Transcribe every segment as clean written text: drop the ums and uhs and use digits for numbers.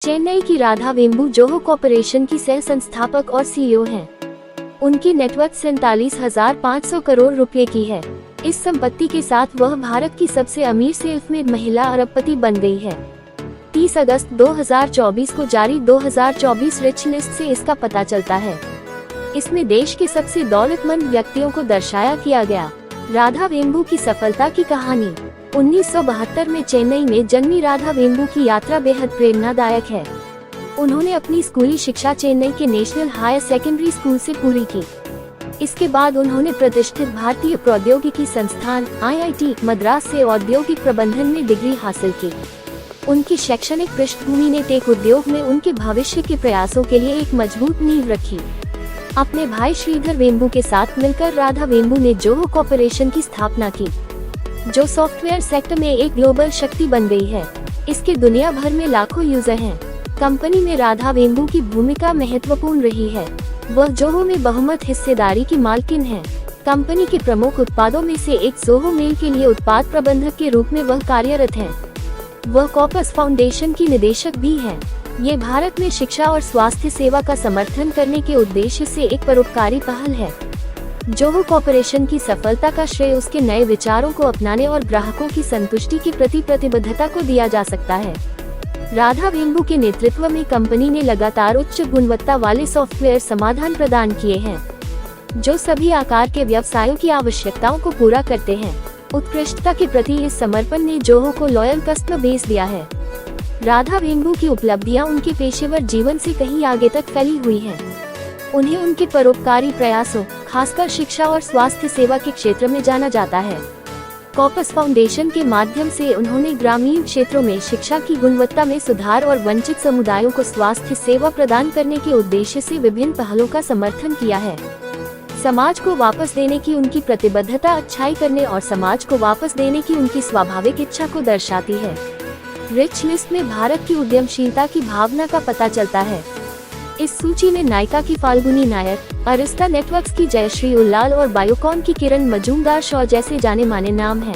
चेन्नई की Radha Vembu Zoho corporation की सह संस्थापक और सीईओ हैं। उनकी नेटवर्थ 47,500 करोड़ रुपए की है। इस संपत्ति के साथ वह भारत की सबसे अमीर सेल्फ मेड महिला अरबपति बन गई है। 30 अगस्त 2024 को जारी 2024 रिच लिस्ट से इसका पता चलता है। इसमें देश के सबसे दौलतमंद व्यक्तियों को दर्शाया किया गया। राधा वेम्बू की सफलता की कहानी। 1972 में चेन्नई में जन्मी राधा वेम्बू की यात्रा बेहद प्रेरणादायक है। उन्होंने अपनी स्कूली शिक्षा चेन्नई के नेशनल हायर सेकेंडरी स्कूल से पूरी की। इसके बाद उन्होंने प्रतिष्ठित भारतीय प्रौद्योगिकी संस्थान IIT मद्रास से औद्योगिक प्रबंधन में डिग्री हासिल की। उनकी शैक्षणिक पृष्ठभूमि ने टेक उद्योग में उनके भविष्य के प्रयासों के लिए एक मजबूत नींव रखी। अपने भाई श्रीधर वेम्बू के साथ मिलकर राधा वेम्बू ने जोहो कॉर्पोरेशन की स्थापना की, जो सॉफ्टवेयर सेक्टर में एक ग्लोबल शक्ति बन गई है। इसके दुनिया भर में लाखों यूजर हैं। कंपनी में राधा वेम्बू की भूमिका महत्वपूर्ण रही है। वह जोहो में बहुमत हिस्सेदारी की मालकिन है। कंपनी के प्रमुख उत्पादों में से एक जोहो मेल के लिए उत्पाद प्रबंधक के रूप में वह कार्यरत हैं। वह कॉर्पस फाउंडेशन की निदेशक भी हैं। ये भारत में शिक्षा और स्वास्थ्य सेवा का समर्थन करने के उद्देश्य से एक परोपकारी पहल है। जोहो कॉर्पोरेशन की सफलता का श्रेय उसके नए विचारों को अपनाने और ग्राहकों की संतुष्टि के प्रति प्रतिबद्धता को दिया जा सकता है। राधा वेम्बू के नेतृत्व में कंपनी ने लगातार उच्च गुणवत्ता वाले सॉफ्टवेयर समाधान प्रदान किए हैं, जो सभी आकार के व्यवसायों की आवश्यकताओं को पूरा करते हैं। उत्कृष्टता के प्रति इस समर्पण ने जोहो को लॉयल कस्टमर बेस दिया है। राधा वेम्बू की उपलब्धियां उनके पेशेवर जीवन से कहीं आगे तक फैली हुई हैं। उन्हें उनके परोपकारी प्रयासों, खासकर शिक्षा और स्वास्थ्य सेवा के क्षेत्र में जाना जाता है। कॉर्पस फाउंडेशन के माध्यम से उन्होंने ग्रामीण क्षेत्रों में शिक्षा की गुणवत्ता में सुधार और वंचित समुदायों को स्वास्थ्य सेवा प्रदान करने के उद्देश्य से विभिन्न पहलों का समर्थन किया है। समाज को वापस देने की उनकी प्रतिबद्धता अच्छाई करने और समाज को वापस देने की उनकी स्वाभाविक इच्छा को दर्शाती है। रिच लिस्ट में भारत की उद्यमशीलता की भावना का पता चलता है। इस सूची में नायका की फाल्गुनी नायर, अरिस्टा नेटवर्क्स की जयश्री उल्लाल और बायोकॉन की किरण मजूमदार शॉ जैसे जाने माने नाम हैं।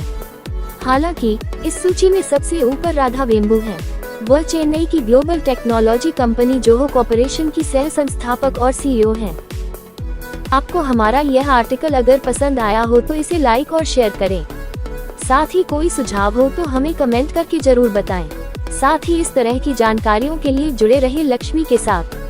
हालांकि इस सूची में सबसे ऊपर राधा वेम्बू हैं। वह चेन्नई की global technology company Zoho corporation की सह संस्थापक और सीईओ हैं। आपको हमारा यह आर्टिकल अगर पसंद आया हो तो इसे लाइक और शेयर करें। साथ ही कोई सुझाव हो तो हमें कमेंट करके जरूर बताएं। साथ ही इस तरह की जानकारियों के लिए जुड़े रहिए लक्ष्मी के साथ।